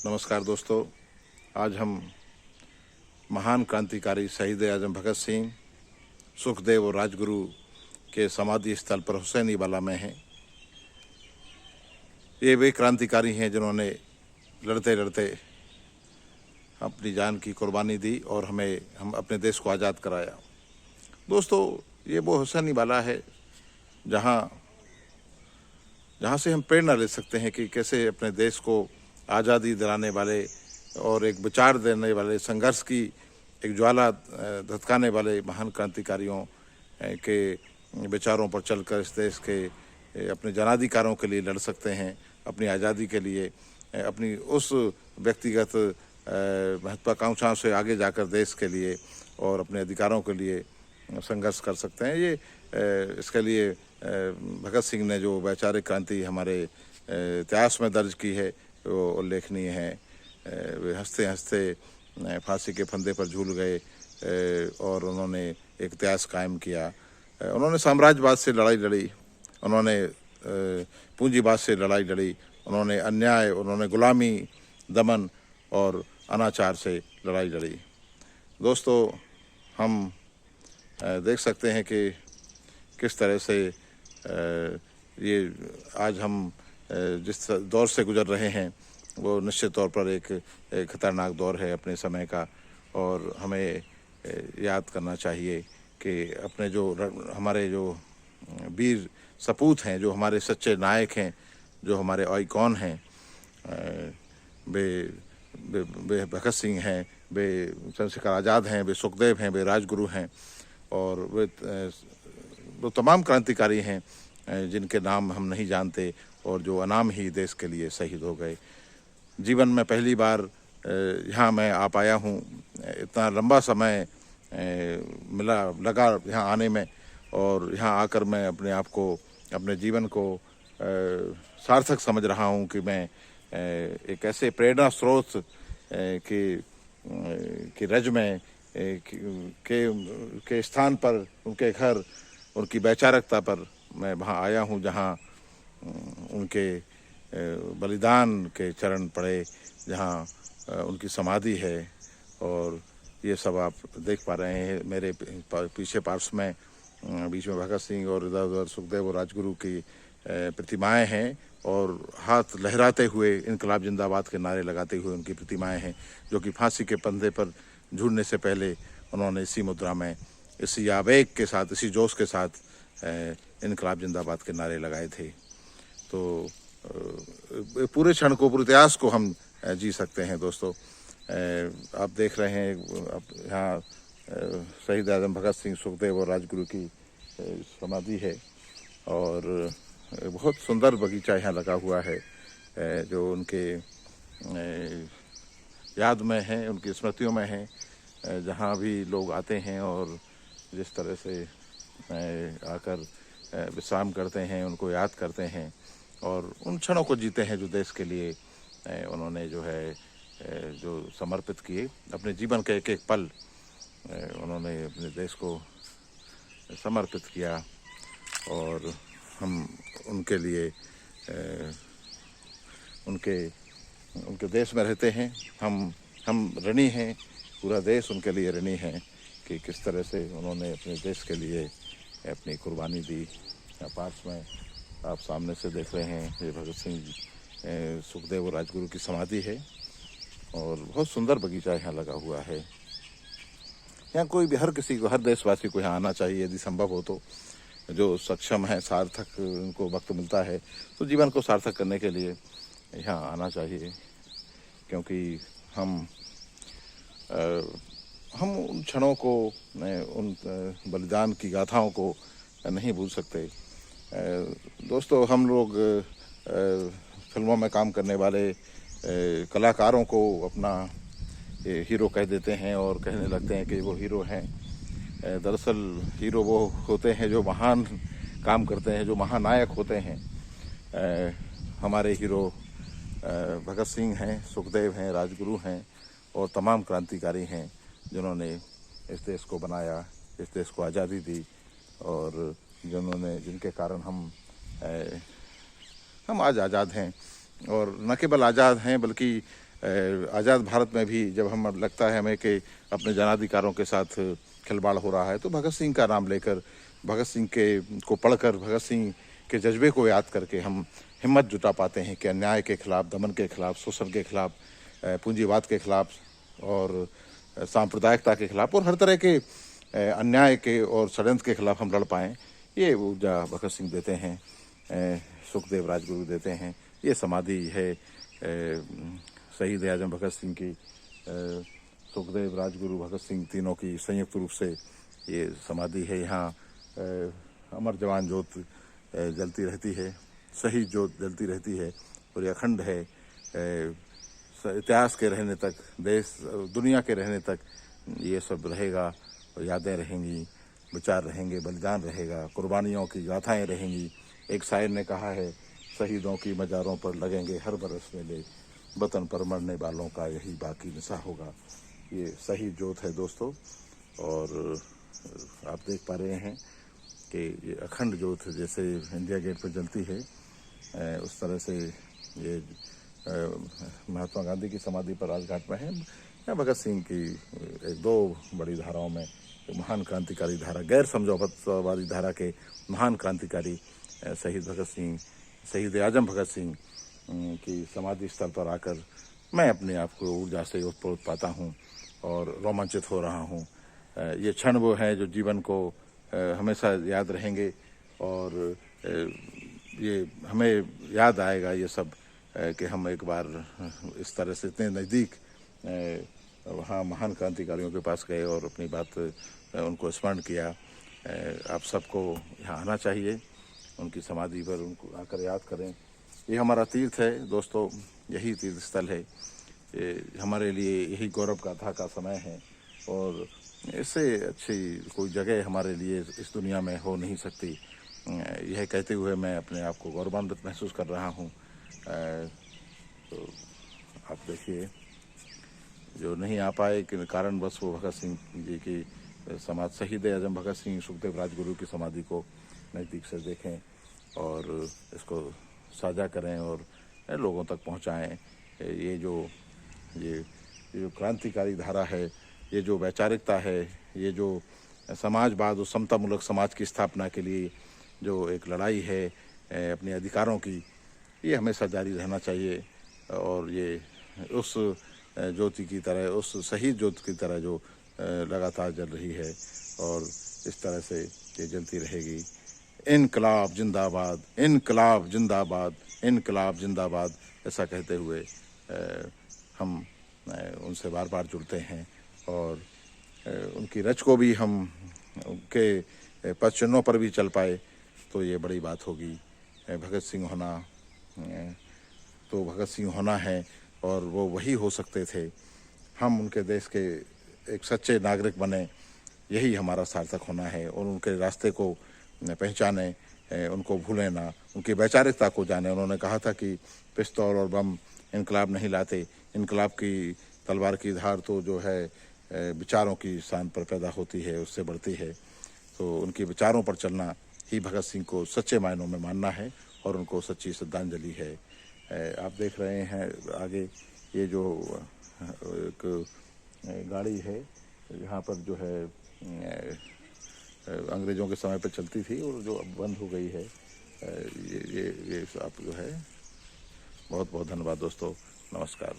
नमस्कार दोस्तों, आज हम महान क्रांतिकारी शहीद आजम भगत सिंह, सुखदेव और राजगुरु के समाधि स्थल पर हुसैनीवाला में हैं। ये वे क्रांतिकारी हैं जिन्होंने लड़ते लड़ते अपनी जान की कुर्बानी दी और हम अपने देश को आज़ाद कराया। दोस्तों, ये वो हुसैनीवाला है जहाँ से हम प्रेरणा ले सकते हैं कि कैसे अपने देश को आज़ादी दिलाने वाले और एक विचार देने वाले, संघर्ष की एक ज्वाला धधकाने वाले महान क्रांतिकारियों के विचारों पर चलकर इस देश के अपने जनाधिकारों के लिए लड़ सकते हैं, अपनी आज़ादी के लिए, अपनी उस व्यक्तिगत महत्वाकांक्षाओं से आगे जाकर देश के लिए और अपने अधिकारों के लिए संघर्ष कर सकते हैं। ये इसके लिए भगत सिंह ने जो वैचारिक क्रांति हमारे इतिहास में दर्ज की है वो उल्लेखनीय है। वे हंसते हंसते फांसी के फंदे पर झूल गए और उन्होंने एक इतिहास कायम किया। उन्होंने साम्राज्यवाद से लड़ाई लड़ी, उन्होंने पूंजीवाद से लड़ाई लड़ी, उन्होंने अन्याय, उन्होंने गुलामी, दमन और अनाचार से लड़ाई लड़ी। दोस्तों, हम देख सकते हैं कि किस तरह से ये आज हम जिस दौर से गुजर रहे हैं वो निश्चित तौर पर एक खतरनाक दौर है अपने समय का, और हमें याद करना चाहिए कि अपने जो हमारे जो वीर सपूत हैं, जो हमारे सच्चे नायक हैं, जो हमारे आइकॉन हैं, वे भगत सिंह हैं, वे चंद्रशेखर आज़ाद हैं, वे सुखदेव हैं, वे राजगुरु हैं और वो तमाम क्रांतिकारी हैं जिनके नाम हम नहीं जानते और जो अनाम ही देश के लिए शहीद हो गए। जीवन में पहली बार यहाँ मैं आ पाया हूँ, इतना लंबा समय लगा यहाँ आने में, और यहाँ आकर मैं अपने आप को, अपने जीवन को सार्थक समझ रहा हूँ कि मैं एक ऐसे प्रेरणा स्रोत की रज में के स्थान पर, उनके घर, उनकी वैचारिकता पर मैं वहाँ आया हूँ जहाँ उनके बलिदान के चरण पड़े, जहाँ उनकी समाधि है। और ये सब आप देख पा रहे हैं मेरे पीछे पार्श्व में, बीच में भगत सिंह और इधर उधर सुखदेव और राजगुरु की प्रतिमाएं हैं और हाथ लहराते हुए इनकलाब जिंदाबाद के नारे लगाते हुए उनकी प्रतिमाएं हैं, जो कि फांसी के फंदे पर झूलने से पहले उन्होंने इसी मुद्रा में, इसी आवेग के साथ, इसी जोश के साथ इनकलाब जिंदाबाद के नारे लगाए थे। तो पूरे क्षण को, पूरे इतिहास को हम जी सकते हैं। दोस्तों, आप देख रहे हैं यहाँ शहीद आजम भगत सिंह, सुखदेव और राजगुरु की समाधि है और बहुत सुंदर बगीचा यहाँ लगा हुआ है जो उनके याद में है, उनकी स्मृतियों में है, जहाँ भी लोग आते हैं और जिस तरह से आकर विश्राम करते हैं, उनको याद करते हैं और उन क्षणों को जीते हैं जो देश के लिए उन्होंने जो है जो समर्पित किए। अपने जीवन के एक एक पल उन्होंने अपने देश को समर्पित किया और हम उनके लिए उनके देश में रहते हैं। हम ऋणी हैं, पूरा देश उनके लिए ऋणी है कि किस तरह से उन्होंने अपने देश के लिए अपनी कुर्बानी दी। पार्श्व में आप सामने से देख रहे हैं ये भगत सिंह, सुखदेव और राजगुरु की समाधि है और बहुत सुंदर बगीचा यहाँ लगा हुआ है। यहाँ कोई भी, हर किसी को, हर देशवासी को यहाँ आना चाहिए यदि संभव हो तो। जो सक्षम है, सार्थक उनको वक्त मिलता है तो जीवन को सार्थक करने के लिए यहाँ आना चाहिए, क्योंकि हम उन क्षणों को, उन बलिदान की गाथाओं को नहीं भूल सकते। दोस्तों, हम लोग फिल्मों में काम करने वाले कलाकारों को अपना हीरो कह देते हैं और कहने लगते हैं कि वो हीरो हैं। दरअसल हीरो वो होते हैं जो महान काम करते हैं, जो महानायक होते हैं। हमारे हीरो भगत सिंह हैं, सुखदेव हैं, राजगुरु हैं और तमाम क्रांतिकारी हैं जिन्होंने इस देश को बनाया, इस देश को आज़ादी दी और जिनके कारण हम आज आज़ाद हैं। और न केवल आज़ाद हैं बल्कि आज़ाद भारत में भी जब हम लगता है हमें कि अपने जनाधिकारों के साथ खिलवाड़ हो रहा है, तो भगत सिंह का नाम लेकर, भगत सिंह के को पढ़कर, भगत सिंह के जज्बे को याद करके हम हिम्मत जुटा पाते हैं कि अन्याय के खिलाफ, दमन के खिलाफ, शोषण के खिलाफ, पूंजीवाद के खिलाफ और सांप्रदायिकता के खिलाफ और हर तरह के अन्याय के और षड्यंत्र के खिलाफ हम लड़ पाएँ। ये ऊर्जा भगत सिंह देते हैं, सुखदेव राजगुरु देते हैं। ये समाधि है शहीद आजम भगत सिंह की, सुखदेव राजगुरु भगत सिंह तीनों की संयुक्त रूप से ये समाधि है। यहाँ अमर जवान ज्योत जलती रहती है, शहीद ज्योत जलती रहती है और ये अखंड है। इतिहास के रहने तक, देश दुनिया के रहने तक ये सब रहेगा और यादें रहेंगी, विचार रहेंगे, बलिदान रहेगा, कुर्बानियों की गाथाएं रहेंगी। एक शायर ने कहा है, शहीदों की मज़ारों पर लगेंगे हर बरस मेले, वतन पर मरने वालों का यही बाकी निशा होगा। ये शहीद ज्योत है दोस्तों, और आप देख पा रहे हैं कि ये अखंड ज्योत जैसे इंडिया गेट पर जलती है, उस तरह से ये महात्मा गांधी की समाधि पर राजघाट में है। या भगत सिंह की एक दो बड़ी धाराओं में महान क्रांतिकारी धारा, गैर समझौतावादी धारा के महान क्रांतिकारी शहीद भगत सिंह, शहीद आजम भगत सिंह की समाधि स्थल पर आकर मैं अपने आप को ऊर्जा से उत्प्रोत पाता हूँ और रोमांचित हो रहा हूँ। ये क्षण वो हैं जो जीवन को हमेशा याद रहेंगे और ये हमें याद आएगा ये सब कि हम एक बार इस तरह से इतने नज़दीक वहाँ महान क्रांतिकारियों के पास गए और अपनी बात उनको स्मरण किया। आप सबको यहाँ आना चाहिए, उनकी समाधि पर उनको आकर याद करें। ये हमारा तीर्थ है दोस्तों, यही तीर्थ स्थल है, ये हमारे लिए यही गौरव गाथा का समय है और इससे अच्छी कोई जगह हमारे लिए इस दुनिया में हो नहीं सकती। यह कहते हुए मैं अपने आप को गौरवान्वित महसूस कर रहा हूँ। तो आप देखिए, जो नहीं आ पाए कि कारणवश वो भगत सिंह जी की समाज, शहीद आजम भगत सिंह सुखदेव राजगुरु की समाधि को नज़दीक से देखें और इसको साझा करें और लोगों तक पहुंचाएं। ये जो क्रांतिकारी धारा है, ये जो वैचारिकता है, ये जो समाजवाद और समतामूलक समाज की स्थापना के लिए जो एक लड़ाई है अपने अधिकारों की, ये हमेशा जारी रहना चाहिए। और ये उस ज्योति की तरह, उस शहीद ज्योति की तरह जो लगातार जल रही है और इस तरह से ये जलती रहेगी। इनकलाब जिंदाबाद, इनकलाब जिंदाबाद, इनकलाब जिंदाबाद, ऐसा कहते हुए हम उनसे बार बार जुड़ते हैं और उनकी रच को भी हम उनके पद चिन्हों पर भी चल पाए तो ये बड़ी बात होगी। भगत सिंह होना तो भगत सिंह होना है और वो वही हो सकते थे। हम उनके देश के एक सच्चे नागरिक बने, यही हमारा सार्थक होना है और उनके रास्ते को पहचाने, उनको भूलें ना, उनकी वैचारिकता को जाने। उन्होंने कहा था कि पिस्तौल और बम इनकलाब नहीं लाते, इनकलाब की तलवार की धार तो जो है विचारों की शान पर पैदा होती है, उससे बढ़ती है। तो उनके विचारों पर चलना ही भगत सिंह को सच्चे मायनों में मानना है और उनको सच्ची श्रद्धांजलि है। आप देख रहे हैं आगे ये जो एक गाड़ी है, यहाँ पर जो है अंग्रेज़ों के समय पर चलती थी और जो अब बंद हो गई है। ये आप जो है, बहुत बहुत धन्यवाद दोस्तों, नमस्कार।